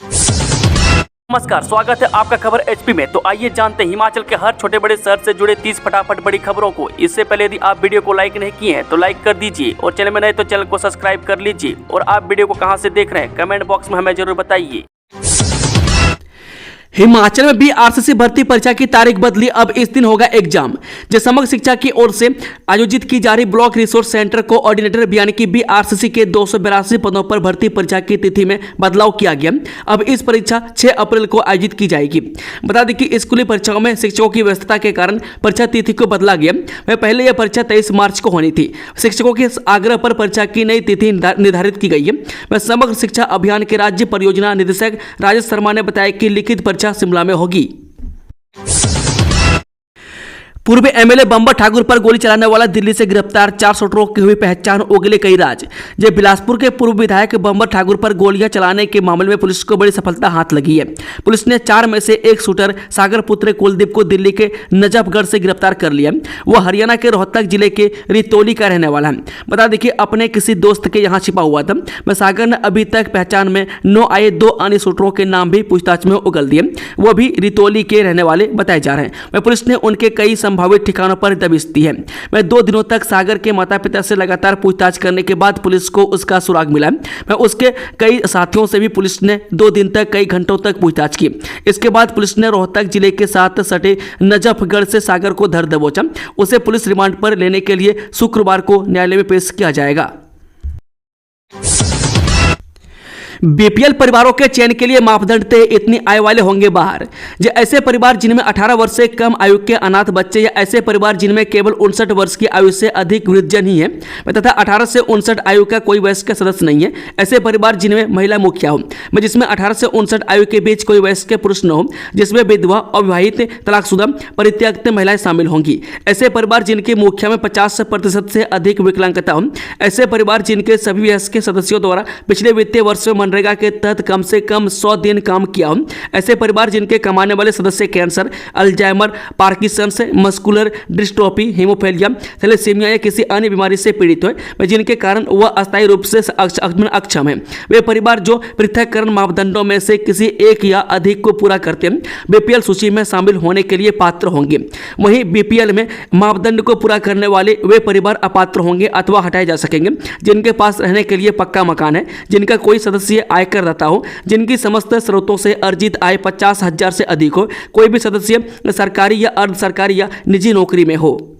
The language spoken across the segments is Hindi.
नमस्कार, स्वागत है आपका खबर एचपी में। तो आइए जानते हैं हिमाचल के हर छोटे बड़े शहर से जुड़े 30 फटाफट बड़ी खबरों को। इससे पहले यदि आप वीडियो को लाइक नहीं किए हैं तो लाइक कर दीजिए और चैनल में नए तो चैनल को सब्सक्राइब कर लीजिए। और आप वीडियो को कहां से देख रहे हैं कमेंट बॉक्स में हमें जरूर बताइए। हिमाचल में बीआरसीसी भर्ती परीक्षा की तारीख बदली, अब इस दिन होगा एग्जाम। जो समग्र शिक्षा की ओर से आयोजित की जा रही ब्लॉक रिसोर्स सेंटर कोऑर्डिनेटर यानी कि बीआरसीसी के 282 पदों पर भर्ती परीक्षा की तिथि में बदलाव किया गया। अब इस परीक्षा 6 अप्रैल को आयोजित की जाएगी। बता दें कि स्कूली परीक्षाओं में शिक्षकों की व्यस्तता के कारण परीक्षा तिथि को बदला गया। वह पहले यह परीक्षा 23 मार्च को होनी थी। शिक्षकों के आग्रह पर परीक्षा की नई तिथि निर्धारित की गई है। वह समग्र शिक्षा अभियान के राज्य परियोजना निदेशक राजेश शर्मा ने बताया कि लिखित परीक्षा शिमला में होगी। पूर्व एमएलए बंबर ठाकुर पर गोली चलाने वाला दिल्ली से गिरफ्तार 4 शूटरों की हुई पहचान, उगले कई राज। जब बिलासपुर के पूर्व विधायक बंबर ठाकुर पर गोलियां चलाने के मामले में पुलिस को बड़ी सफलता हाथ लगी है। पुलिस ने 4 में से एक शूटर सागर पुत्र कुलदीप को दिल्ली के नजफगढ़ से गिरफ्तार कर लिया। वह हरियाणा के रोहतक जिले के रितौली का रहने वाला है। बता दें कि अपने किसी दोस्त के यहाँ छिपा हुआ था। वह सागर ने अभी तक पहचान में 9 आए 2 अन्य शूटरों के नाम भी पूछताछ में उगल दिए। वह भी रितौली के रहने वाले बताए जा रहे हैं। वह पुलिस ने उनके कई संभावित ठिकानों पर दबिश दी है। वह 2 दिनों तक सागर के माता पिता से लगातार पूछताछ करने के बाद पुलिस को उसका सुराग मिला। वह उसके कई साथियों से भी पुलिस ने 2 दिन तक कई घंटों तक पूछताछ की। इसके बाद पुलिस ने रोहतक जिले के साथ सटे नजफगढ़ से सागर को धर दबोचा। उसे पुलिस रिमांड पर लेने के लिए शुक्रवार को न्यायालय में पेश किया जाएगा। बीपीएल परिवारों के चयन के लिए मापदंड थे, इतनी आय वाले होंगे बाहर। जो ऐसे परिवार जिनमें 18 वर्ष से कम आयु के अनाथ बच्चे या ऐसे परिवार जिनमें केवल 59 वर्ष की आयु से अधिक वृद्धजन ही है तथा 18 से 59 आयु का कोई वयस्क सदस्य नहीं है। ऐसे परिवार जिनमें महिला मुखिया हो, जिसमें 18 से 59 आयु के बीच कोई वयस्क पुरुष न हो, जिसमें विधवा, अविवाहित, तलाकशुदा, परित्यक्त महिलाएं शामिल होंगी। ऐसे परिवार जिनके मुखिया में 50% से अधिक विकलांगता हो। ऐसे परिवार जिनके सभी वयस्क सदस्यों द्वारा पिछले वित्तीय वर्ष में मनरेगा के तहत कम से कम 100 दिन काम किया हो। ऐसे परिवार जिनके कमाने वाले सदस्य cancer, Alzheimer's, Parkinson's, muscular dystrophy, haemophilia, thalassaemia या किसी अन्य बीमारी से पीड़ित हो, जिनके कारण वह अस्थायी रूप से अक्षम है। वे परिवार जो पृथककरण मापदंडों में से किसी एक या अधिक को पूरा करते हैं बीपीएल सूची में शामिल होने के लिए पात्र होंगे। वहीं बीपीएल में मापदंड को पूरा करने वाले वे परिवार अपात्र होंगे अथवा हटाए जा सकेंगे जिनके पास रहने के लिए पक्का मकान है, जिनका कोई सदस्य आयकरदाता हो, जिनकी समस्त स्रोतों से अर्जित आय 50,000 से अधिक हो, कोई भी सदस्य सरकारी या अर्ध सरकारी या निजी नौकरी में हो।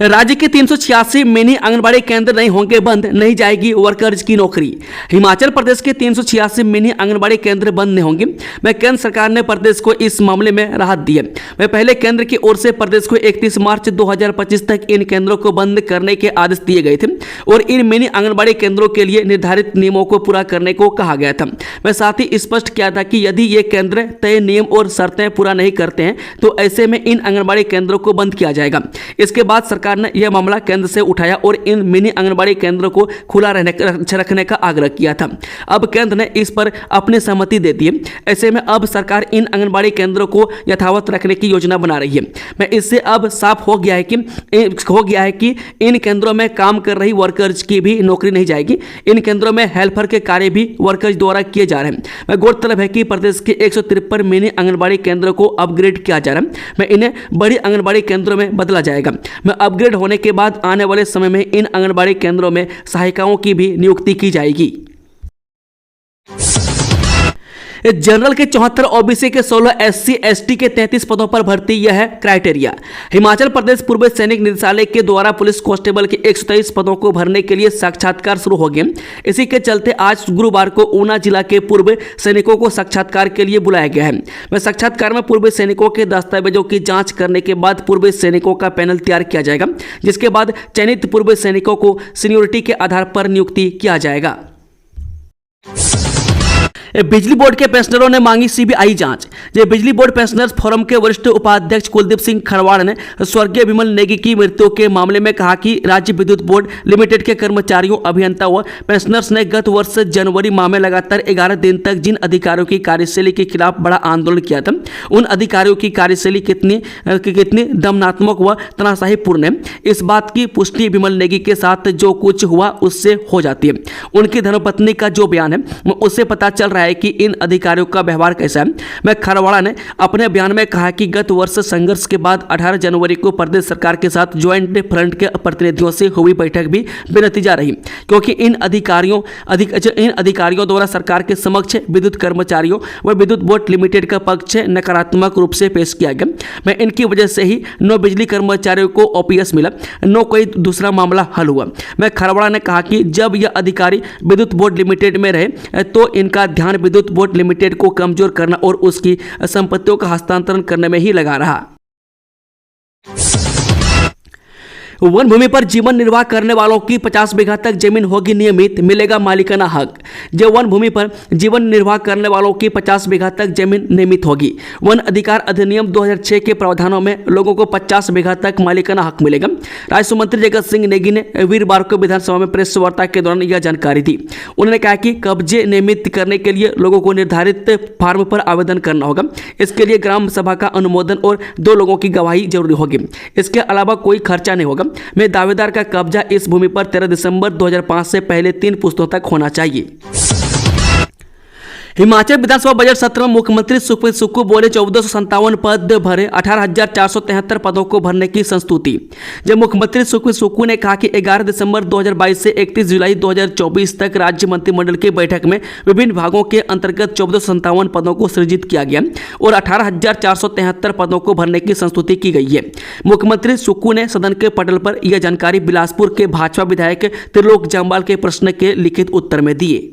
राज्य के 386 मिनी आंगनबाड़ी केंद्र नहीं होंगे बंद, नहीं जाएगी वर्कर्स की नौकरी। हिमाचल प्रदेश के 386 मिनी आंगनबाड़ी केंद्र बंद नहीं होंगे। वह केंद्र सरकार ने प्रदेश को इस मामले में राहत दी है। वह पहले केंद्र की ओर से प्रदेश को 31 मार्च 2025 तक इन केंद्रों को बंद करने के आदेश दिए गए थे और इन मिनी आंगनबाड़ी केंद्रों के लिए निर्धारित नियमों को पूरा करने को कहा गया था। वह साथ ही स्पष्ट किया था कि यदि ये केंद्र तय नियम और शर्तें पूरा नहीं करते हैं तो ऐसे में इन आंगनबाड़ी केंद्रों को बंद किया जाएगा। इसके बाद सरकार ने यह मामला केंद्र से उठाया और इन मिनी आंगनबाड़ी केंद्रों को खुला रखने का आग्रह किया था। अब केंद्र ने इस पर अपनी सहमति दे दी है। ऐसे में अब सरकार इन आंगनबाड़ी केंद्रों को यथावत रखने की योजना बना रही है। मैं इससे अब साफ हो गया है कि इन केंद्रों में काम कर रही वर्कर्स की भी नौकरी नहीं जाएगी। इन केंद्रों में हेल्पर के कार्य भी वर्कर्स द्वारा किए जा रहे हैं। मैं गौरतलब है कि प्रदेश के 153 मिनी आंगनबाड़ी केंद्रों को अपग्रेड किया जा रहा है। मैं इन्हें बड़ी आंगनबाड़ी केंद्रों में बदला जाएगा। मैं अपग्रेड होने के बाद आने वाले समय में इन आंगनबाड़ी केंद्रों में सहायिकाओं की भी नियुक्ति की जाएगी। जनरल के 74, ओबीसी के 16, एससी एसटी के 33 पदों पर भर्ती, यह है क्राइटेरिया। हिमाचल प्रदेश पूर्व सैनिक निदेशालय के द्वारा पुलिस कांस्टेबल के 123 पदों को भरने के लिए साक्षात्कार शुरू हो गए। इसी के चलते आज गुरुवार को ऊना जिला के पूर्व सैनिकों को साक्षात्कार के लिए बुलाया गया है। वह साक्षात्कार में पूर्व सैनिकों के दस्तावेजों की जाँच करने के बाद पूर्व सैनिकों का पैनल तैयार किया जाएगा, जिसके बाद चयनित पूर्व सैनिकों को सीनियोरिटी के आधार पर नियुक्ति किया जाएगा। बिजली बोर्ड के पेंशनरों ने मांगी सीबीआई जांच। जो बिजली बोर्ड पेंशनर्स फोरम के वरिष्ठ उपाध्यक्ष कुलदीप सिंह खरवाड़ ने स्वर्गीय विमल नेगी की मृत्यु के मामले में कहा कि राज्य विद्युत बोर्ड लिमिटेड के कर्मचारियों, अभियंता व पेंशनर्स ने गत वर्ष जनवरी माह में लगातार 11 दिन तक जिन अधिकारियों की कार्यशैली के खिलाफ बड़ा आंदोलन किया था, उन अधिकारियों की कार्यशैली कितनी दमनात्मक व तनाशाहीपूर्ण है, इस बात की पुष्टि विमल नेगी के साथ जो कुछ हुआ उससे हो जाती है। उनकी धर्मपत्नी का जो बयान है उससे पता चल रहा है कि इन अधिकारियों का व्यवहार कैसा है। मैं खरवाड़ा ने अपने बयान में कहा कि गत वर्ष संघर्ष के बाद 18 जनवरी को प्रदेश सरकार के साथ ज्वाइंट फ्रंट के प्रतिनिधियों से हुई बैठक भी बेनतीजा रही, क्योंकि इन अधिकारियों द्वारा सरकार के समक्ष विद्युत कर्मचारियों व विद्युत बोर्ड लिमिटेड का पक्ष नकारात्मक रूप से पेश किया गया। मैं इनकी वजह से ही 9 बिजली कर्मचारियों को ओपीएस मिला, 9 कोई दूसरा मामला हल हुआ। मैं खरवाड़ा ने कहा कि जब यह अधिकारी विद्युत बोर्ड लिमिटेड में रहे तो इनका ध्यान विद्युत बोर्ड लिमिटेड को कमजोर करना और उसकी संपत्तियों का हस्तांतरण करने में ही लगा रहा। वन भूमि पर जीवन निर्वाह करने वालों की 50 बीघा तक जमीन होगी नियमित, मिलेगा मालिकाना हक। जब वन भूमि पर जीवन निर्वाह करने वालों की 50 बीघा तक जमीन नियमित होगी। वन अधिकार अधिनियम 2006 के प्रावधानों में लोगों को 50 बीघा तक मालिकाना हक मिलेगा। राजस्व मंत्री जगत सिंह नेगी ने वीरवार को विधानसभा में प्रेस वार्ता के दौरान यह जानकारी दी। उन्होंने कहा कि कब्जे नियमित करने के लिए लोगों को निर्धारित फॉर्म पर आवेदन करना होगा। इसके लिए ग्राम सभा का अनुमोदन और 2 लोगों की गवाही जरूरी होगी। इसके अलावा कोई खर्चा नहीं होगा। में दावेदार का कब्जा इस भूमि पर 13 दिसंबर 2005 से पहले 3 पुस्तों तक होना चाहिए। हिमाचल विधानसभा बजट सत्र में मुख्यमंत्री सुखबीर सुक्खू बोले 1457 पद भरे, 18,473 पदों को भरने की संस्तुति। जब मुख्यमंत्री सुखबीर सुक्खू ने कहा कि 11 दिसंबर 2022 से 31 जुलाई 2024 तक राज्य मंत्रिमंडल की बैठक में विभिन्न विभागों के अंतर्गत 1457 पदों को सृजित किया गया और 18,473 पदों को भरने की संस्तुति की गई है। मुख्यमंत्री सुक्खू ने सदन के पटल पर यह जानकारी बिलासपुर के भाजपा विधायक त्रिलोक जम्वाल के प्रश्न के लिखित उत्तर में दिए।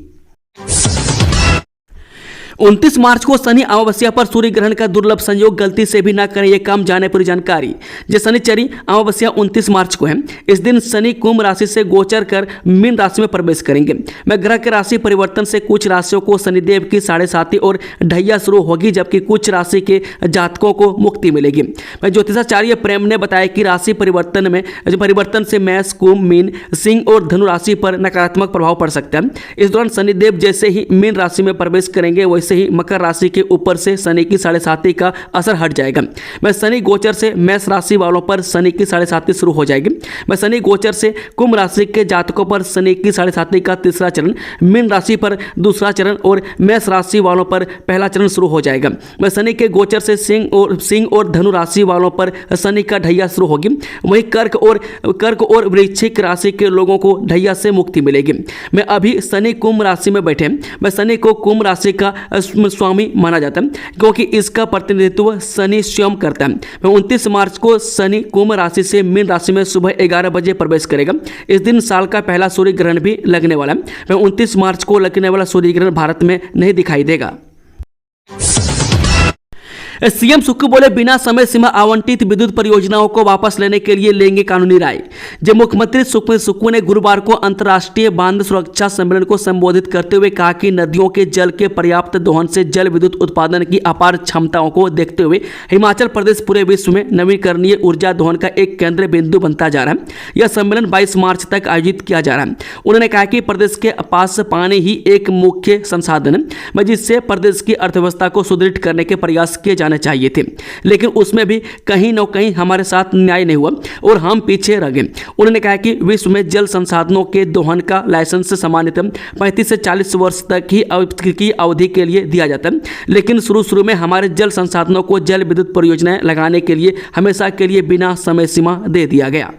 29 मार्च को शनि अमावस्या पर सूर्य ग्रहण का दुर्लभ संयोग, गलती से भी ना करें यह काम, जाने पूरी जानकारी। जो शनिचरी अमावस्या 29 मार्च को है। इस दिन शनि कुंभ राशि से गोचर कर मीन राशि में प्रवेश करेंगे। मैं ग्रह के राशि परिवर्तन से कुछ राशियों को शनिदेव की 7.5 और ढैया शुरू होगी, जबकि कुछ राशि के जातकों को मुक्ति मिलेगी। मैं ज्योतिषाचार्य प्रेम ने बताया कि राशि परिवर्तन से मेष, कुंभ, मीन, सिंह और धनु राशि पर नकारात्मक प्रभाव पड़ सकता है। इस दौरान शनिदेव जैसे ही मीन राशि में प्रवेश करेंगे वैसे ही मकर राशि के ऊपर से शनि की 7.5 का असर हट जाएगा। मैं शनि गोचर से मेष राशि वालों पर शनि की 7.5 शुरू हो जाएगी। मैं शनि गोचर से कुंभ राशि के जातकों पर शनि की 7.5 का तीसरा चरण, मीन राशि पर दूसरा चरण और मेष राशि वालों पर पहला चरण शुरू हो जाएगा। मैं शनि के गोचर से सिंह और धनु राशि वालों पर शनि का ढैया शुरू होगी। वहीं कर्क और वृश्चिक राशि के लोगों को ढैया से मुक्ति मिलेगी। मैं अभी शनि कुंभ राशि में बैठे। मैं शनि को कुंभ राशि का स्वामी माना जाता है, क्योंकि इसका प्रतिनिधित्व शनि स्वयं करता है। मैं 29 मार्च को शनि कुंभ राशि से मीन राशि में सुबह 11 बजे प्रवेश करेगा। इस दिन साल का पहला सूर्य ग्रहण भी लगने वाला है। मैं 29 मार्च को लगने वाला सूर्य ग्रहण भारत में नहीं दिखाई देगा। सीएम सुक्खू बोले बिना समय सीमा आवंटित विद्युत परियोजनाओं को वापस लेने के लिए लेंगे कानूनी राय। जब मुख्यमंत्री सुखबीर सुक्खू ने गुरुवार को अंतर्राष्ट्रीय बांध सुरक्षा सम्मेलन को संबोधित करते हुए कहा कि नदियों के जल के पर्याप्त दोहन से जल विद्युत उत्पादन की अपार क्षमताओं को देखते हुए हिमाचल प्रदेश पूरे विश्व में नवीकरणीय ऊर्जा दोहन का एक केंद्र बिंदु बनता जा रहा है। यह सम्मेलन 22 मार्च तक आयोजित किया जा रहा है। उन्होंने कहा कि प्रदेश के पास पानी ही एक मुख्य संसाधन है, जिससे प्रदेश की अर्थव्यवस्था को सुदृढ़ करने के प्रयास किए जाने चाहिए थे, लेकिन उसमें भी कहीं न कहीं हमारे साथ न्याय नहीं हुआ और हम पीछे रह गए। उन्होंने कहा कि विश्व में जल संसाधनों के दोहन का लाइसेंस सामान्यतः 35 से 40 वर्ष तक की अवधि के लिए दिया जाता है, लेकिन शुरू में हमारे जल संसाधनों को जल विद्युत परियोजनाएं लगाने के लिए हमेशा के लिए बिना समय सीमा दे दिया गया।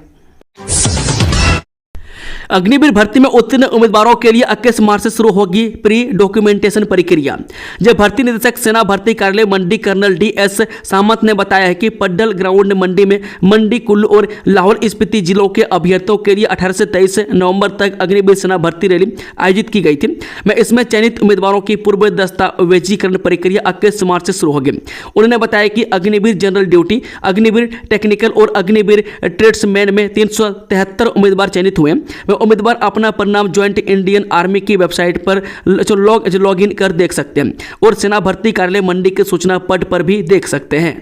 अग्निवीर भर्ती में उत्तीर्ण उम्मीदवारों के लिए 21 मार्च से शुरू होगी प्री डॉक्यूमेंटेशन प्रक्रिया। जब भर्ती निदेशक सेना भर्ती कार्यालय मंडी कर्नल DS सामंत ने बताया है कि पड्डल ग्राउंड मंडी में मंडी, कुल्लू और लाहौल स्पीति जिलों के अभ्यर्थियों के लिए 18 से 23 नवंबर तक अग्निवीर सेना भर्ती रैली आयोजित की गई थी। मैं इसमें चयनित उम्मीदवारों की पूर्व दस्तावेजीकरण प्रक्रिया 21 मार्च से शुरू होगी। उन्होंने बताया कि Agniveer general duty, Agniveer technical और अग्निवीर ट्रेड्समैन में 373 उम्मीदवार चयनित हुए। उम्मीदवार अपना परिणाम ज्वाइंट इंडियन आर्मी की वेबसाइट पर लॉग इन कर देख सकते हैं और सेना भर्ती कार्यालय मंडी के सूचना पट पर भी देख सकते हैं।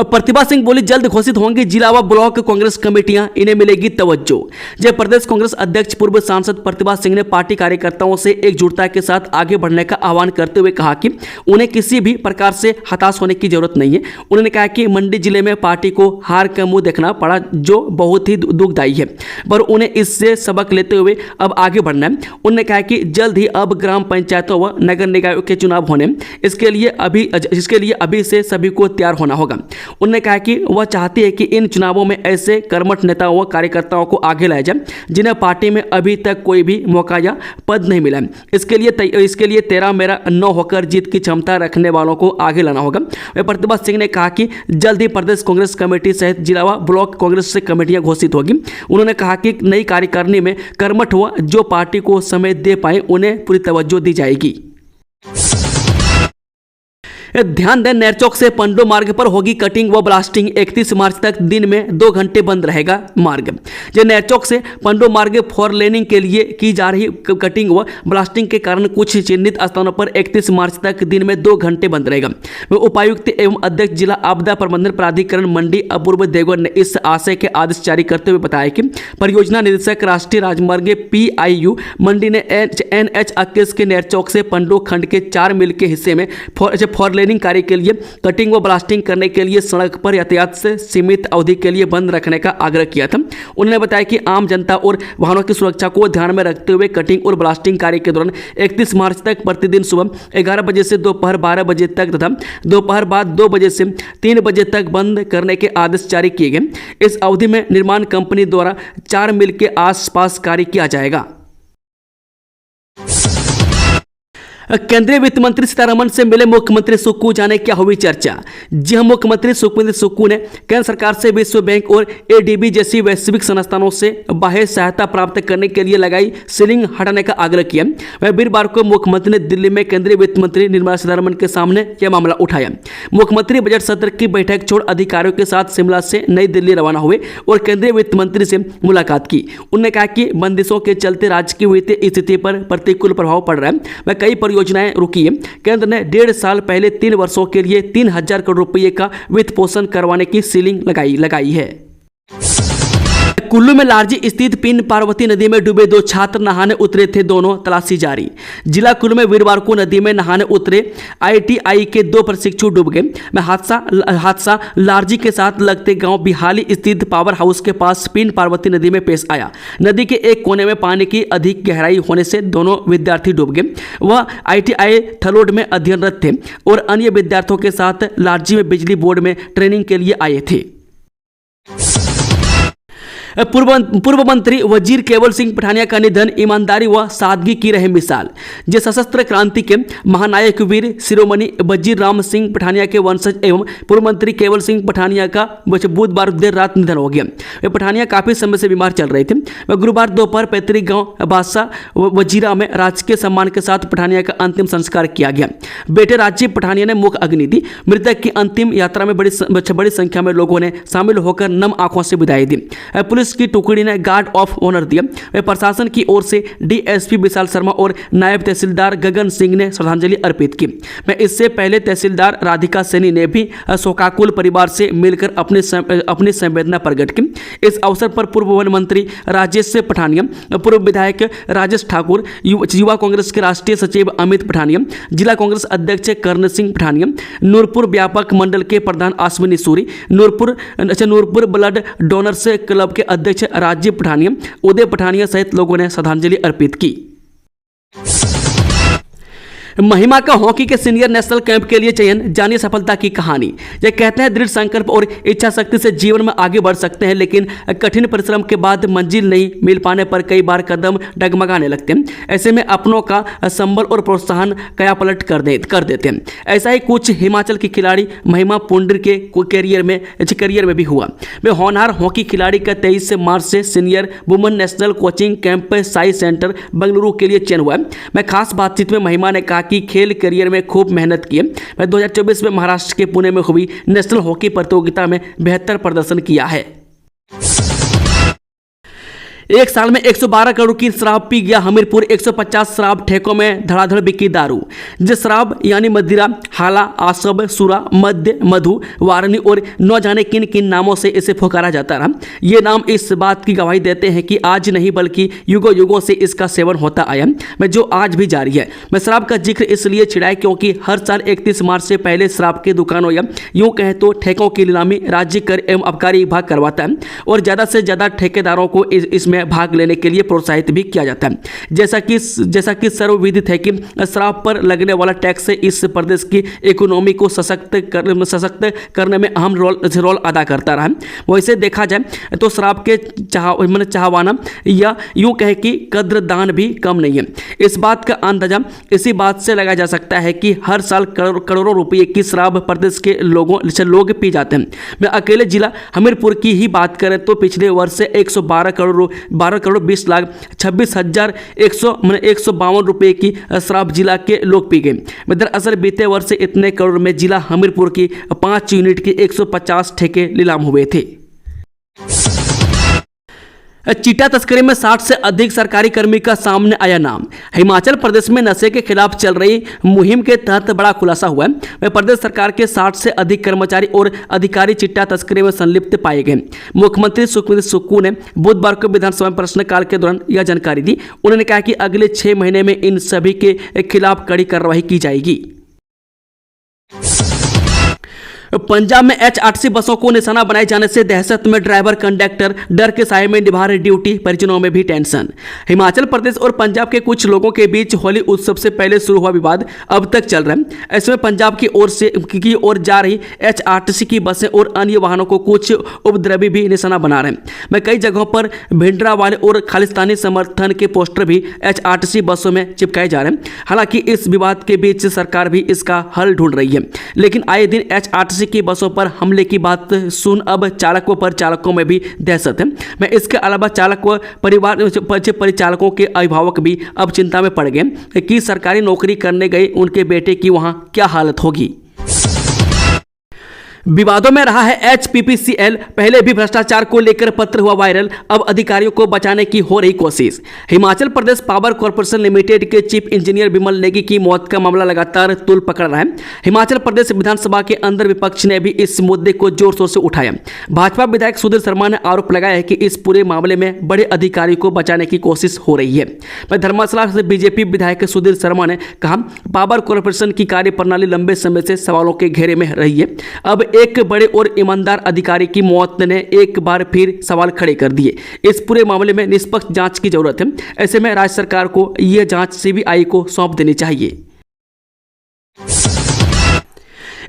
प्रतिभा सिंह बोली, जल्द घोषित होंगी जिला व ब्लॉक कांग्रेस कमेटियां, इन्हें मिलेगी तवज्जो। जब प्रदेश कांग्रेस अध्यक्ष पूर्व सांसद प्रतिभा सिंह ने पार्टी कार्यकर्ताओं से एकजुटता के साथ आगे बढ़ने का आह्वान करते हुए कहा कि उन्हें किसी भी प्रकार से हताश होने की जरूरत नहीं है। उन्होंने कहा कि मंडी जिले में पार्टी को हार का मुंह देखना पड़ा, जो बहुत ही दुखदायी है, पर उन्हें इससे सबक लेते हुए अब आगे बढ़ना है। उन्होंने कहा कि जल्द ही अब ग्राम पंचायतों व नगर निकायों के चुनाव होने, इसके लिए अभी से सभी को तैयार होना होगा। उन्होंने कहा कि वह चाहती है कि इन चुनावों में ऐसे कर्मठ नेताओं व कार्यकर्ताओं को आगे लाया जाए जिन्हें पार्टी में अभी तक कोई भी मौका या पद नहीं मिला। इसके लिए 13 मेरा 9 होकर जीत की क्षमता रखने वालों को आगे लाना होगा। वह प्रतिभा सिंह ने कहा कि जल्द ही प्रदेश कांग्रेस कमेटी सहित जिला व ब्लॉक कांग्रेस से कमेटियां घोषित होगी। उन्होंने कहा कि नई कार्यकारिणी में कर्मठ व जो पार्टी को समय दे पाए उन्हें पूरी तवज्जो दी जाएगी। ध्यान दें, नेरचौक से पंडो मार्ग पर होगी कटिंग व ब्लास्टिंग। 31 मार्च तक दिन में 2 घंटे बंद रहेगा मार्ग। जो नेरचौक से पंडो मार्ग 4 लेनिंग के लिए की जा रही कटिंग व ब्लास्टिंग के कारण कुछ चिन्हित स्थानों पर 31 मार्च तक दिन में 2 घंटे बंद रहेगा। वह उपायुक्त एवं अध्यक्ष जिला आपदा प्रबंधन प्राधिकरण मंडी अपूर्व देवगढ़ ने इस आशय के आदेश जारी करते हुए बताया कि परियोजना निदेशक राष्ट्रीय राजमार्ग PIU मंडी ने NH 21 के नेरचौक से पंडो खंड के 4 मील के हिस्से में फोर लेनिंग कार्य के लिए कटिंग व ब्लास्टिंग करने के लिए सड़क पर यातायात से सीमित अवधि के लिए बंद रखने का आग्रह किया था। उन्होंने बताया कि आम जनता और वाहनों की सुरक्षा को ध्यान में रखते हुए कटिंग और ब्लास्टिंग कार्य के दौरान 31 मार्च तक प्रतिदिन सुबह 11 बजे से दोपहर 12 बजे तक तथा दोपहर बाद 2 बजे से 3 बजे तक बंद करने के आदेश जारी किए गए। इस अवधि में निर्माण कंपनी द्वारा 4 मील के आसपास कार्य किया जाएगा। केंद्रीय वित्त मंत्री सीतारमण से मिले मुख्यमंत्री सुक्खू, जाने क्या हुई चर्चा। जी हां, मुख्यमंत्री सुखविंदर सुक्खू ने केंद्र सरकार से विश्व बैंक और ADB जैसी वैश्विक संस्थानों से बाह्य सहायता प्राप्त करने के लिए लगाई सीलिंग हटाने का आग्रह किया। वह वीरवार को मुख्यमंत्री ने दिल्ली में केंद्रीय वित्त मंत्री निर्मला सीतारमण के सामने यह मामला उठाया। मुख्यमंत्री बजट सत्र की बैठक छोड़ अधिकारियों के साथ शिमला से नई दिल्ली रवाना हुए और केंद्रीय वित्त मंत्री से मुलाकात की। उन्होंने कहा कि बंदिशों के चलते राज्य की वित्तीय स्थिति पर प्रतिकूल प्रभाव पड़ रहा है। वह कई योजनाएं रुकी है। केंद्र ने 1.5 साल पहले 3 वर्षों के लिए 3000 करोड़ रुपए का वित्त पोषण करवाने की सीलिंग लगाई है। कुल्लू में लारजी स्थित पिन पार्वती नदी में डूबे 2 छात्र नहाने उतरे थे, दोनों तलाशी जारी। जिला कुल्लू में वीरवार को नदी में नहाने उतरे ITI के 2 प्रशिक्षु डूब गए। हादसा लारजी के साथ लगते गांव बिहाली स्थित पावर हाउस के पास पिन पार्वती नदी में पेश आया। नदी के एक कोने में पानी की अधिक गहराई होने से दोनों विद्यार्थी डूब गए। वह ITI थलोड में अध्ययनरत थे और अन्य विद्यार्थियों के साथ लारजी में बिजली बोर्ड में ट्रेनिंग के लिए आए थे। पूर्व मंत्री वजीर केवल सिंह पठानिया का निधन ईमानदारी व सादगी की रहे मिसाल। जो सशस्त्र क्रांति के महानायक वीर शिरोमणि वजीर राम सिंह पठानिया के वंशज एवं पूर्व मंत्री केवल सिंह पठानिया का बुधवार देर रात निधन हो गया। वे पठानिया काफी समय से बीमार चल रहे थे। वह गुरुवार दोपहर पैतृक गांव बादशाह वजीरा में राजकीय सम्मान के साथ पठानिया का अंतिम संस्कार किया गया। बेटे राजीव पठानिया ने मुख्य अग्नि दी। मृतक की अंतिम यात्रा में बड़ी संख्या में लोगों ने शामिल होकर नम आंखों से विदाई दी। पुलिस की टुकड़ी ने गार्ड ऑफ ऑनर दिया। वे प्रशासन की ओर से DSP विशाल शर्मा और नायब तहसीलदार गगन सिंह ने श्रद्धांजलि अर्पित की। मैं इससे पहले तहसीलदार राधिका सैनी ने भी शोकाकुल परिवार से मिलकर अपनी संवेदना प्रकट की। इस अवसर पर पूर्व वन मंत्री राजेश पठानिया, पूर्व विधायक राजेश ठाकुर, युवा कांग्रेस के राष्ट्रीय सचिव अमित पठानिया, जिला कांग्रेस अध्यक्ष कर्ण सिंह पठानिया, नूरपुर व्यापक मंडल के प्रधान Ashwini Suri, Nurpur blood donors club के अध्यक्ष राजीव पठानिया, उदय पठानिया सहित लोगों ने श्रद्धांजलि अर्पित की। महिमा का हॉकी के सीनियर नेशनल कैंप के लिए चयन, जानिए सफलता की कहानी। यह कहते हैं दृढ़ संकल्प और इच्छा शक्ति से जीवन में आगे बढ़ सकते हैं, लेकिन कठिन परिश्रम के बाद मंजिल नहीं मिल पाने पर कई बार कदम डगमगाने लगते हैं। ऐसे में अपनों का संबल और प्रोत्साहन कया पलट कर देते हैं। ऐसा ही कुछ हिमाचल की खिलाड़ी महिमा पुंडर के करियर में भी हुआ। वे होनहार हॉकी खिलाड़ी का 23 मार्च से senior women national coaching camp SAI centre Bengaluru के लिए चयन हुआ। मैं खास बातचीत में महिमा ने कहा कि खेल करियर में खूब मेहनत की। मैं 2024 में महाराष्ट्र के पुणे में हुई नेशनल हॉकी प्रतियोगिता में बेहतर प्रदर्शन किया है। एक साल में 112 करोड़ की शराब पी गया हमीरपुर। 150 शराब ठेकों में धड़ाधड़ बिकी दारू। जिस शराब यानी मदिरा, हाला, आसब, सुरा, मध्य, मधु, वारनी और न जाने किन किन नामों से इसे पुकारा जाता रहा। ये नाम इस बात की गवाही देते हैं कि आज नहीं बल्कि युगों युगों से इसका सेवन होता आया मैं जो आज भी जारी है। मैं शराब का जिक्र इसलिए छिड़ाया क्योंकि हर साल 31 मार्च से पहले शराब की दुकानों या यूं कहें तो ठेकों की नीलामी राज्य कर एवं आबकारी विभाग करवाता है और ज़्यादा से ज़्यादा ठेकेदारों को इसमें भाग लेने के लिए प्रोत्साहित भी किया जाता है। जैसा कि सर्वविदित है कि शराब पर लगने वाला टैक्स इस प्रदेश की इकोनॉमी को सशक्त करने में अहम रोल अदा करता रहा। वैसे देखा जाए तो शराब के चाहवाना या यूं कहे कि कद्रदान भी कम नहीं है। इस बात का अंदाजा इसी बात से लगाया जा सकता है कि हर साल करोड़ों रुपये की शराब प्रदेश के लोग पी जाते हैं। मैं अकेले जिला हमीरपुर की ही बात करें तो पिछले वर्ष से 112 करोड़ 20 लाख 26,152 रुपये की शराब जिला के लोग पी गए। दरअसल बीते वर्ष से इतने करोड़ में जिला हमीरपुर की 5 यूनिट के 150 ठेके नीलाम हुए थे। चिट्टा तस्करी में 60 से अधिक सरकारी कर्मी का सामने आया नाम। हिमाचल प्रदेश में नशे के खिलाफ चल रही मुहिम के तहत बड़ा खुलासा हुआ है। प्रदेश सरकार के 60 से अधिक कर्मचारी और अधिकारी चिट्टा तस्करी में संलिप्त पाए गए। मुख्यमंत्री सुखविंदर सुक्खू ने बुधवार को विधानसभा में प्रश्नकाल के दौरान यह जानकारी दी। उन्होंने कहा कि अगले 6 महीने में इन सभी के खिलाफ कड़ी कार्रवाई की जाएगी। पंजाब में एचआरटीसी बसों को निशाना बनाए जाने से दहशत में ड्राइवर कंडक्टर, डर के साए में निभा रहे ड्यूटी, परिजनों में भी टेंशन। हिमाचल प्रदेश और पंजाब के कुछ लोगों के बीच होली उत्सव से पहले शुरू हुआ विवाद अब तक चल रहा है। ऐसे में पंजाब की ओर जा रही एचआरटीसी की बसें और अन्य वाहनों को कुछ उपद्रवी भी निशाना बना रहे हैं। मैं कई जगहों पर भिंडरावाले और खालिस्तानी समर्थन के पोस्टर भी एचआरटीसी बसों में चिपकाए जा रहे हैं। हालांकि इस विवाद के बीच सरकार भी इसका हल ढूंढ रही है, लेकिन आए दिन एचआरटीसी की बसों पर हमले की बात सुन अब चालकों में भी दहशत है। मैं इसके अलावा चालक व परिचालकों के अभिभावक भी अब चिंता में पड़ गए कि सरकारी नौकरी करने गए उनके बेटे की वहां क्या हालत होगी। विवादों में रहा है एचपीपीसीएल। पहले भी भ्रष्टाचार को लेकर पत्र हुआ वायरल, अब अधिकारियों को बचाने की हो रही कोशिश। Himachal Pradesh power corporation limited के चीफ इंजीनियर विमल नेगी की मौत का मामला लगातार तूल पकड़ रहा है। हिमाचल प्रदेश विधानसभा के अंदर विपक्ष ने भी इस मुद्दे को जोर शोर से उठाया। भाजपा विधायक सुधीर शर्मा ने आरोप लगाया है कि इस पूरे मामले में बड़े अधिकारी को बचाने की कोशिश हो रही है। धर्मशाला से बीजेपी विधायक सुधीर शर्मा ने कहा, पावर कॉर्पोरेशन की कार्यप्रणाली लंबे समय से सवालों के घेरे में रही है। अब एक बड़े और ईमानदार अधिकारी की मौत ने एक बार फिर सवाल खड़े कर दिए। इस पूरे मामले में निष्पक्ष जांच की जरूरत है। ऐसे में राज्य सरकार को यह जांच सीबीआई को सौंप देनी चाहिए।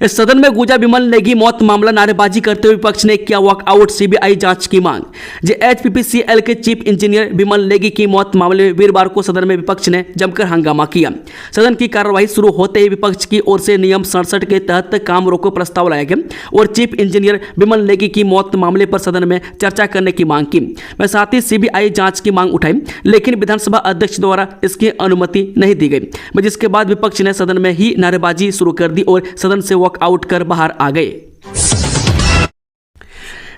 इस सदन में गूंजा विमल नेगी मौत मामला, नारेबाजी करते हुए विपक्ष ने किया वॉकआउट, सीबीआई जांच की मांग। एचपीपीसीएल के चीफ इंजीनियर विमल नेगी की मौत मामले में वीरवार को सदन में विपक्ष ने जमकर हंगामा किया। सदन की कार्यवाही शुरू होते ही विपक्ष की ओर से नियम 67 के तहत काम रोको प्रस्ताव लाया गया और चीफ इंजीनियर विमल नेगी की मौत मामले पर सदन में चर्चा करने की मांग की। मैं साथ ही सीबीआई जांच की मांग उठाई, लेकिन विधानसभा अध्यक्ष द्वारा इसकी अनुमति नहीं दी गई, जिसके बाद विपक्ष ने सदन में ही नारेबाजी शुरू कर दी और सदन से आउट कर बाहर आ गए।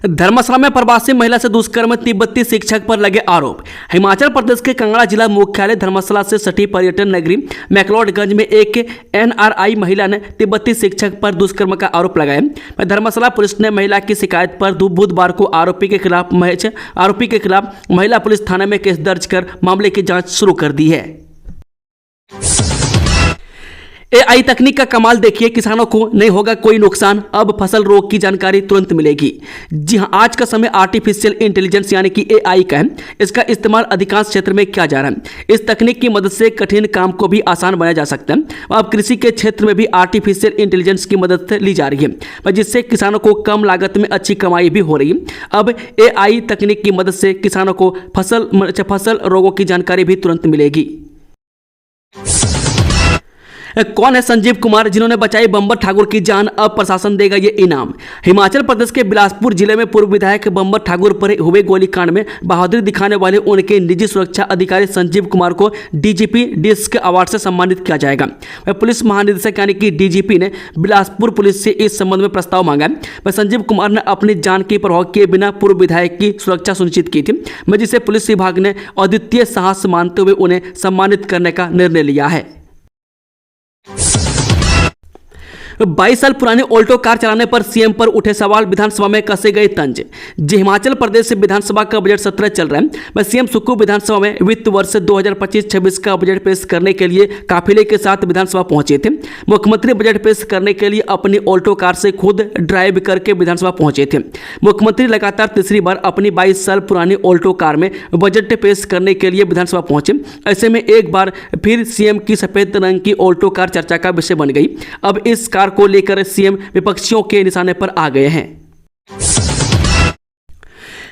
धर्मशाला में प्रवासी महिला से दुष्कर्म, तिब्बती शिक्षक पर लगे आरोप। हिमाचल प्रदेश के कांगड़ा जिला मुख्यालय धर्मशाला से सटी पर्यटन नगरी मैक्लोडगंज में एक एनआरआई महिला ने तिब्बती शिक्षक पर दुष्कर्म का आरोप लगाया। धर्मशाला पुलिस ने महिला की शिकायत पर बुधवार को आरोपी के खिलाफ महिला पुलिस थाने में केस दर्ज कर मामले की जांच शुरू कर दी है। एआई तकनीक का कमाल देखिए, किसानों को नहीं होगा कोई नुकसान, अब फसल रोग की जानकारी तुरंत मिलेगी। जी हां, आज का समय आर्टिफिशियल इंटेलिजेंस यानी कि एआई का है। इसका इस्तेमाल अधिकांश क्षेत्र में किया जा रहा है। इस तकनीक की मदद से कठिन काम को भी आसान बनाया जा सकता है। अब कृषि के क्षेत्र में भी आर्टिफिशियल इंटेलिजेंस की मदद ली जा रही है, जिससे किसानों को कम लागत में अच्छी कमाई भी हो रही है। अब एआई तकनीक की मदद से किसानों को फसल रोगों की जानकारी भी तुरंत मिलेगी। कौन है संजीव कुमार जिन्होंने बचाई बंबर ठाकुर की जान, अब प्रशासन देगा ये इनाम। हिमाचल प्रदेश के बिलासपुर जिले में पूर्व विधायक बंबर ठाकुर पर हुए गोलीकांड में बहादुरी दिखाने वाले उनके निजी सुरक्षा अधिकारी संजीव कुमार को डीजीपी डिस्क अवार्ड से सम्मानित किया जाएगा। पुलिस महानिदेशक यानी कि डीजीपी ने बिलासपुर पुलिस से इस संबंध में प्रस्ताव मांगा है। संजीव कुमार ने अपनी जान की परवाह किए बिना पूर्व विधायक की सुरक्षा सुनिश्चित की थी, जिसे पुलिस विभाग ने अद्वितीय साहस मानते हुए उन्हें सम्मानित करने का निर्णय लिया है। 22 साल पुरानी ऑल्टो कार चलाने पर सीएम पर उठे सवाल, विधानसभा में कसे गए तंज। जी हिमाचल प्रदेश विधानसभा का बजट सत्र चल रहा है। सीएम सुक्खू विधानसभा में वित्त वर्ष 2025-26 का बजट पेश करने के लिए काफिले के साथ विधानसभा पहुंचे थे। मुख्यमंत्री बजट पेश करने के लिए अपनी ऑल्टो कार से खुद ड्राइव करके विधानसभा पहुंचे थे। मुख्यमंत्री लगातार तीसरी बार अपनी 22 साल पुरानी ऑल्टो कार में बजट पेश करने के लिए विधानसभा पहुंचे। ऐसे में एक बार फिर सीएम की सफेद रंग की ऑल्टो कार चर्चा का विषय बन गई। अब इस कार को लेकर सीएम विपक्षियों के निशाने पर आ गए हैं।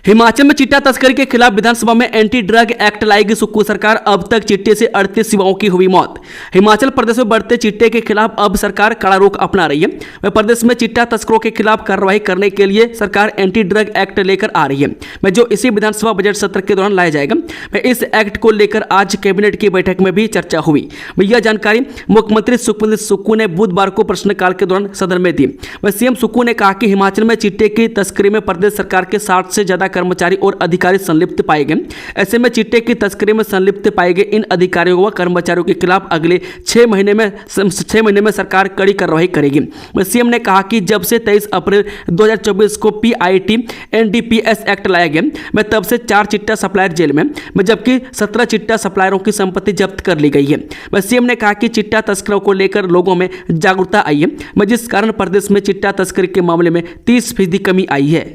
हिमाचल में चिट्टा तस्करी के खिलाफ विधानसभा में एंटी ड्रग एक्ट लाएगी सुक्खू सरकार, अब तक चिट्टे से 38 युवाओं की हुई मौत। हिमाचल प्रदेश में बढ़ते चिट्टे के खिलाफ अब सरकार कड़ा रुख अपना रही है। प्रदेश में चिट्टा तस्करों के खिलाफ कार्रवाई करने के लिए सरकार एंटी ड्रग एक्ट लेकर आ रही है, जो इसी विधानसभा बजट सत्र के दौरान लाया जाएगा। इस एक्ट को लेकर आज कैबिनेट की बैठक में भी चर्चा हुई। यह जानकारी मुख्यमंत्री सुक्खू ने बुधवार को प्रश्नकाल के दौरान सदन में दी। सीएम सुक्खू ने कहा कि हिमाचल में चिट्टे की तस्करी में प्रदेश सरकार के 60 से ज्यादा कर्मचारी और अधिकारी संलिप्त पाए गए। ऐसे में चिट्टे की तस्करी में संलिप्त पाए गए इन अधिकारियों व कर्मचारियों के खिलाफ अगले 6 महीने में सरकार कड़ी कार्रवाई करेगी। सीएम ने कहा कि जब से 23 अप्रैल 2024 को पीआईटी एनडीपीएस एक्ट लाया गया, तब से 4 चिट्टा सप्लायर जेल में, जबकि 17 चिट्टा सप्लायरों की संपत्ति जब्त कर ली गई है। सीएम ने कहा कि चिट्टा तस्करों को लेकर लोगों में जागरूकता आई है, जिस कारण प्रदेश में चिट्टा तस्करी के मामले में 30% कमी आई है।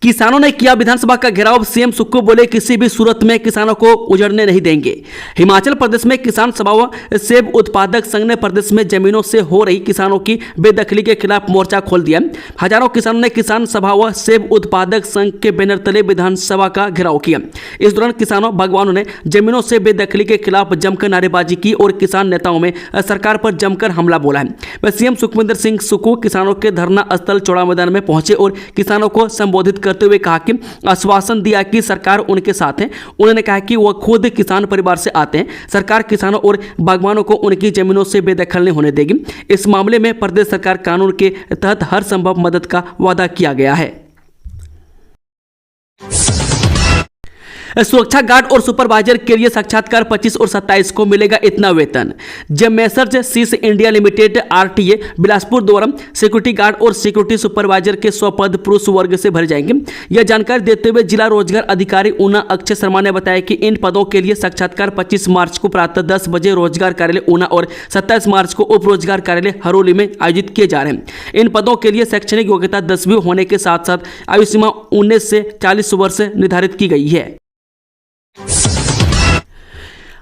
किसानों ने किया विधानसभा का घेराव, सीएम सुक्खू बोले किसी भी सूरत में किसानों को उजड़ने नहीं देंगे। हिमाचल प्रदेश में किसान सभा व सेब उत्पादक संघ ने प्रदेश में जमीनों से हो रही किसानों की बेदखली के खिलाफ मोर्चा खोल दिया। हजारों किसानों ने किसान सभा व सेब उत्पादक संघ के बैनर तले विधानसभा का घेराव किया। इस दौरान किसानों बागवानों ने जमीनों से बेदखली के खिलाफ जमकर नारेबाजी की और किसान नेताओं में सरकार पर जमकर हमला बोला है। सीएम सुखविंदर सिंह सुक्खू किसानों के धरना स्थल चौड़ा मैदान में पहुंचे और किसानों को संबोधित करते हुए कहा कि आश्वासन दिया कि सरकार उनके साथ है। उन्होंने कहा कि वह खुद किसान परिवार से आते हैं। सरकार किसानों और बागवानों को उनकी जमीनों से बेदखल नहीं होने देगी। इस मामले में प्रदेश सरकार कानून के तहत हर संभव मदद का वादा किया गया है। सुरक्षा गार्ड और सुपरवाइजर के लिए साक्षात्कार 25 और 27 को मिलेगा इतना वेतन। जब मैसर्ज सीस इंडिया लिमिटेड आरटीए बिलासपुर द्वारा सिक्योरिटी गार्ड और सिक्योरिटी सुपरवाइजर के 100 पद पुरुष वर्ग से भरे जाएंगे। यह जानकारी देते हुए जिला रोजगार अधिकारी ऊना अक्षय शर्मा ने बताया कि इन पदों के लिए साक्षात्कार 25 मार्च को प्रातः 10 बजे रोजगार कार्यालय ऊना और 27 मार्च को उप रोजगार कार्यालय हरोली में आयोजित किए जा रहे हैं। इन पदों के लिए शैक्षणिक योग्यता 10वीं होने के साथ साथ आयु सीमा 19 से 40 वर्ष निर्धारित की गई है।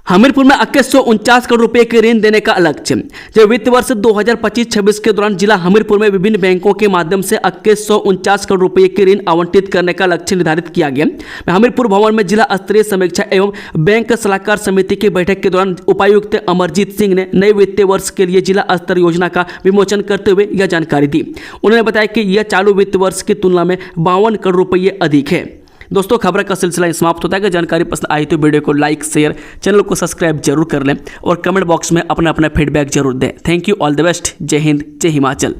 हमीरपुर में 2149 करोड़ रुपए के ऋण देने का लक्ष्य। जब वित्त वर्ष 2025-26 के दौरान जिला हमीरपुर में विभिन्न बैंकों के माध्यम से 2149 करोड़ रुपए के ऋण आवंटित करने का लक्ष्य निर्धारित किया गया। हमीरपुर भवन में जिला स्तरीय समीक्षा एवं बैंक सलाहकार समिति की बैठक के दौरान उपायुक्त अमरजीत सिंह ने नए वित्तीय वर्ष के लिए जिला स्तर योजना का विमोचन करते हुए यह जानकारी दी। उन्होंने बताया कि यह चालू वित्त वर्ष की तुलना में 52 करोड़ रुपये अधिक है। दोस्तों, खबर का सिलसिला समाप्त होता है। अगर जानकारी पसंद आई तो वीडियो को लाइक शेयर, चैनल को सब्सक्राइब जरूर कर लें और कमेंट बॉक्स में अपना फीडबैक जरूर दें। Thank you, all the best. जय हिंद, जय हिमाचल।